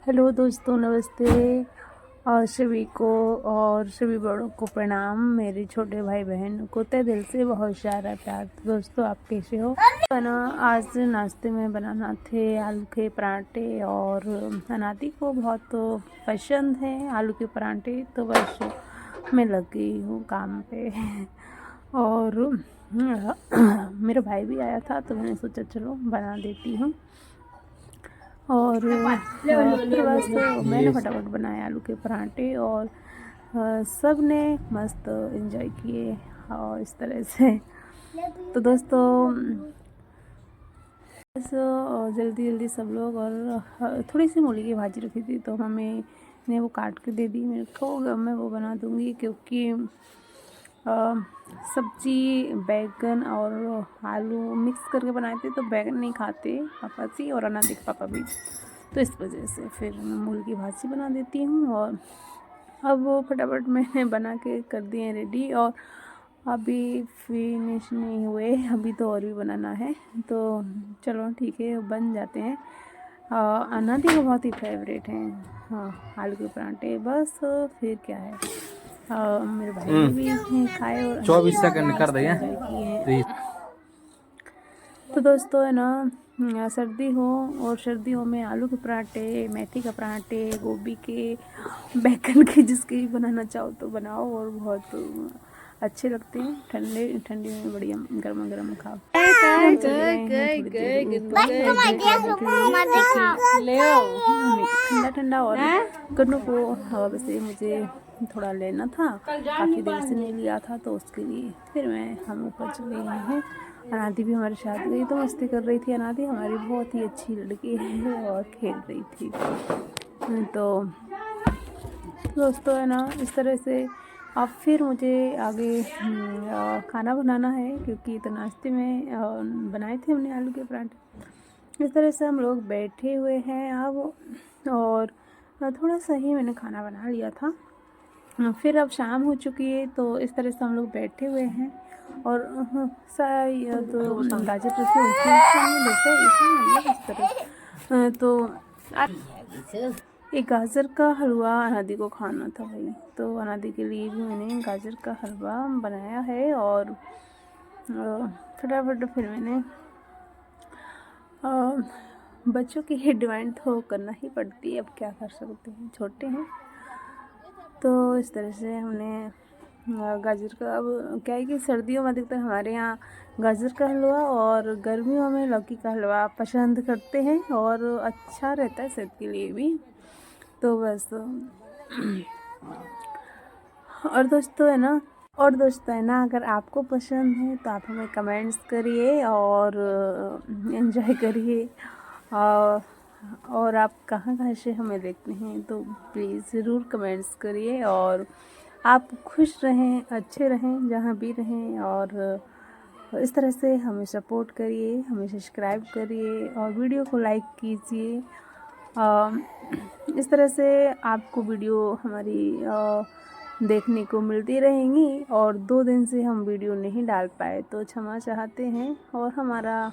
Hello दोस्तों, नमस्ते। और सभी को और सभी बड़ों को प्रणाम। मेरे छोटे भाई बहन को तहे दिल से बहुत सारा प्यार। तो दोस्तों, आप कैसे हो? तो ना, आज नाश्ते में बनाना थे आलू के पराठे, और अनादि को बहुत पसंद है आलू के पराठे। तो बस मैं लग गई हूँ काम पे। और मेरा भाई भी आया था, तो मैंने सोचा चलो बना देती हूँ। और फिर बस मैंने फटाफट बनाए आलू के पराठे, और सब ने मस्त एंजॉय किए और इस तरह से। तो दोस्तों, बस जल्दी जल्दी सब लोग, और थोड़ी सी मूली की भाजी रखी थी तो मम्मी ने वो काट के दे दी मेरे को। मैं वो बना दूँगी, क्योंकि सब्जी बैगन और आलू मिक्स करके बनाए थे, तो बैगन नहीं खाते पापा जी और अनादि के पापा भी। तो इस वजह से फिर मैं मूली की भाजी बना देती हूँ। और अब वो फटाफट मैंने बना के कर दिए रेडी, और अभी फिनिश नहीं हुए, अभी तो और भी बनाना है। तो चलो ठीक है, बन जाते हैं। अनादि को बहुत ही फेवरेट हैं, हाँ, आलू के पराठे। बस फिर क्या है, मेरे भाई ने भी खाए और 24 सेकंड कर दिए। किए। तो दोस्तों, है ना, सर्दी हो और सर्दियों में आलू के पराठे, मेथी का पराठे, गोभी के, बैगन के, जिसके भी बनाना चाहो तो बनाओ, और बहुत अच्छे लगते हैं। ठंडे ठंडी में बढ़िया गर्मा गर्म खाओ। हम चले गए हैं थोड़ी देर ठंडा ठंडा, और गन्नों को वैसे मुझे थोड़ा लेना था, काफ़ी देर से नहीं लिया था, तो उसके लिए फिर हम ऊपर चले गए हैं। अनादि भी हमारे साथ गई, तो मस्ती कर रही थी। अनादि हमारी बहुत ही अच्छी लड़की है और खेल रही थी। तो दोस्तों, है ना, इस तरह से अब फिर मुझे आगे खाना बनाना है, क्योंकि तो नाश्ते में बनाए थे हमने आलू के पराठे। इस तरह से हम लोग बैठे हुए हैं अब, और थोड़ा सा ही मैंने खाना बना लिया था। फिर अब शाम हो चुकी है, तो इस तरह से हम लोग बैठे हुए हैं। और शायद गाजर रखी हुई थी, इस तरह तो एक गाजर का हलवा अनादि को खाना था भाई। तो अनादि के लिए भी मैंने गाजर का हलवा बनाया है, और फटाफट फिर मैंने बच्चों की डिमांड तो करना ही पड़ती है, अब क्या कर सकते हैं, छोटे हैं। तो इस तरह से हमने गाजर का, अब क्या है कि सर्दियों में अधिकतर हमारे यहाँ गाजर का हलवा, और गर्मियों में लौकी का हलवा पसंद करते हैं, और अच्छा रहता है सेहत के लिए भी। तो बस और दोस्तों, है ना, अगर आपको पसंद है तो आप हमें कमेंट्स करिए और एंजॉय करिए। और आप कहाँ कहाँ से हमें देखते हैं, तो प्लीज़ ज़रूर कमेंट्स करिए। और आप खुश रहें, अच्छे रहें, जहाँ भी रहें, और इस तरह से हमें सपोर्ट करिए, हमें सब्सक्राइब करिए, और वीडियो को लाइक कीजिए। इस तरह से आपको वीडियो हमारी देखने को मिलती रहेंगी। और 2 दिन से हम वीडियो नहीं डाल पाए, तो क्षमा चाहते हैं। और हमारा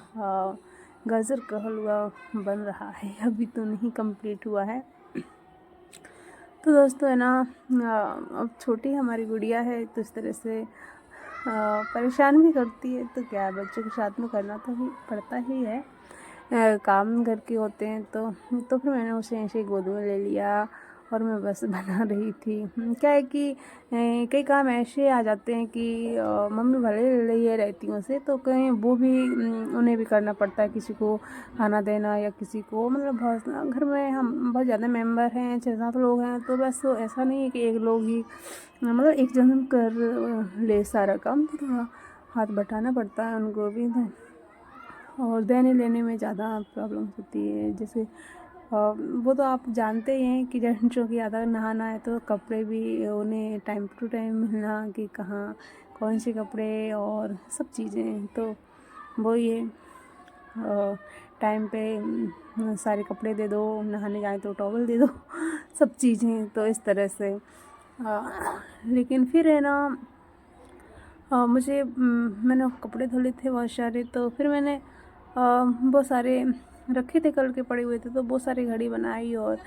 गाजर का हलवा बन रहा है, अभी तो नहीं कंप्लीट हुआ है। तो दोस्तों, है ना, अब छोटी हमारी गुड़िया है, तो इस तरह से परेशान भी करती है। तो क्या, बच्चों के साथ में करना तो ही पड़ता ही है। काम घर के होते हैं, तो फिर मैंने उसे ऐसे ही गोद में ले लिया, और मैं बस बना रही थी। क्या है कि कई काम ऐसे आ जाते हैं कि मम्मी भले ले लिए रहती हूँ उसे, तो कहीं वो भी उन्हें भी करना पड़ता है, किसी को खाना देना, या किसी को, मतलब बहुत घर में हम बहुत ज़्यादा मेंबर हैं, 6-7 लोग हैं। तो बस ऐसा नहीं है कि एक लोग ही, मतलब एक जन कर ले सारा काम, तो थोड़ा हाथ बटाना पड़ता है उनको भी। और देने लेने में ज़्यादा प्रॉब्लम होती है। जैसे वो तो आप जानते ही हैं कि जेंट्सों की अगर नहाना है, तो कपड़े भी उन्हें टाइम टू टाइम मिलना, कि कहाँ कौन से कपड़े और सब चीज़ें। तो वो ये टाइम पे सारे कपड़े दे दो, नहाने जाए तो टॉवल दे दो, सब चीज़ें। तो इस तरह से लेकिन फिर है ना, मैंने कपड़े धुले थे बहुत सारे, तो फिर मैंने बहुत सारे रखे थे, कल के पड़े हुए थे, तो बहुत सारी घड़ी बनाई, और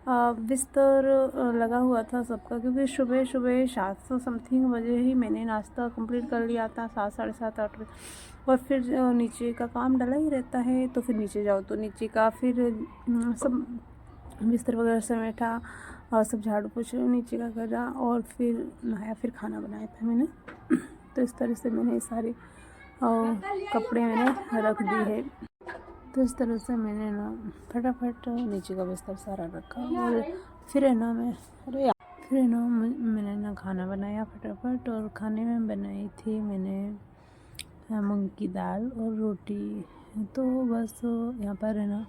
बिस्तर लगा हुआ था सबका, क्योंकि सुबह सुबह 700 समथिंग बजे ही मैंने नाश्ता कंप्लीट कर लिया था, 7 साढ़े 7 8 बजे। और फिर नीचे का काम डला ही रहता है, तो फिर नीचे जाओ तो नीचे का फिर सब बिस्तर वगैरह समेटा और सब झाड़ू पोछा नीचे का करा, और फिर नहाया, फिर खाना बनाया था मैंने। तो इस तरह से मैंने सारे कपड़े मैंने रख दिए है। तो इस तरह से मैंने ना फटाफट नीचे का बिस्तर सारा रखा, और फिर है ना मैंने ना खाना बनाया फटाफट। और खाने में बनाई थी मैंने मूंग की दाल और रोटी। तो बस यहाँ पर है ना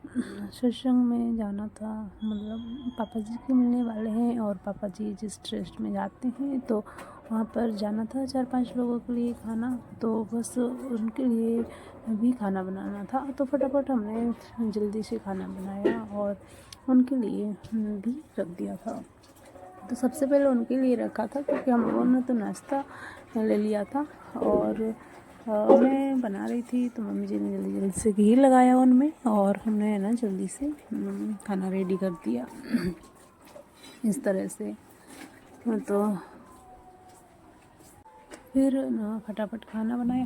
सत्संग में जाना था, मतलब पापा जी के मिलने वाले हैं, और पापा जी जिस ट्रस्ट में जाते हैं तो वहाँ पर जाना था 4-5 लोगों के लिए खाना। तो बस उनके लिए भी खाना बनाना था, तो फटाफट हमने जल्दी से खाना बनाया और उनके लिए भी रख दिया था। तो सबसे पहले उनके लिए रखा था, क्योंकि हम लोगों ने तो नाश्ता ले लिया था, और मैं बना रही थी तो मम्मी जी ने जल्दी जल्दी से घी लगाया उनमें, और हमने है ना जल्दी से खाना रेडी कर दिया इस तरह से। तो फिर ना फटाफट खाना बनाया,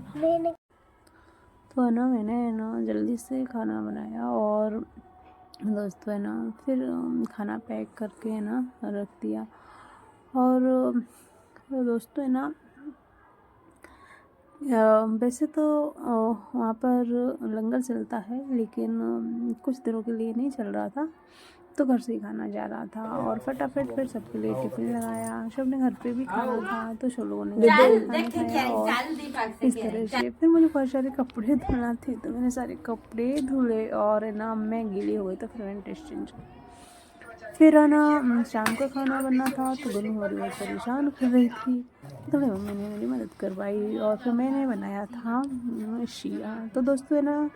तो है ना मैंने है ना जल्दी से खाना बनाया, और दोस्तों है ना फिर खाना पैक करके है ना रख दिया। और दोस्तों है ना वैसे तो वहाँ पर लंगर चलता है, लेकिन कुछ दिनों के लिए नहीं चल रहा था, तो घर से ही खाना जा रहा था। और फटाफट फिर सबके लिए टिफिन लगाया, सबने घर पे भी खाना था, तो सब लोगों ने खाना खाया। और इस तरह से फिर मुझे बहुत सारे कपड़े धुलना थे, तो मैंने सारे कपड़े धुले, और है ना मैं गीली हो गई, तो फिर मैंने टेस्ट चेंज किया। फिर है ना शाम का खाना बनना था, तो दोनों हमारी बहुत परेशान कर रही थी, तो मम्मी ने मेरी मदद करवाई, और फिर मैंने बनाया था शीरा। तो दोस्तों है ना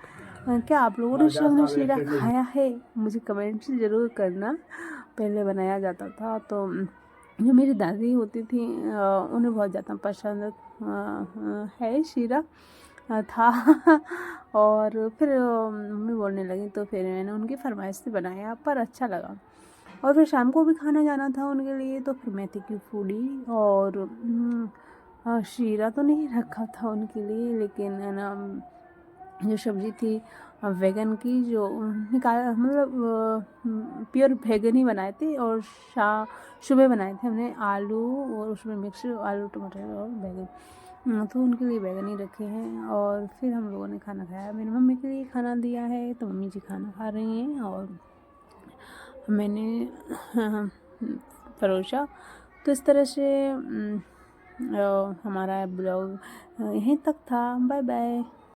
क्या आप लोगों ने शाम में शीरा खाया है? मुझे कमेंट से ज़रूर करना। पहले बनाया जाता था, तो जो मेरी दादी होती थी उन्हें बहुत ज़्यादा पसंद है शीरा था। और फिर मम्मी बोलने लगी, तो फिर मैंने उनकी फरमाइश से बनाया, पर अच्छा लगा। और फिर शाम को भी खाना जाना था उनके लिए, तो फिर मेथी की पूड़ी और शीरा तो नहीं रखा था उनके लिए, लेकिन है ना जो सब्ज़ी थी वेगन की, जो निकाल मतलब प्योर वेगन ही बनाए थे, और सुबह बनाए थे हमने आलू और उसमें मिक्स आलू टमाटर और बैगन, तो उनके लिए बैगन ही रखे हैं। और फिर हम लोगों ने खाना खाया, मेरी मम्मी के लिए खाना दिया है, तो मम्मी जी खाना खा रही हैं, और मैंने परोसा। तो इस तरह से हमारा ब्लॉग यहीं तक था। Bye bye.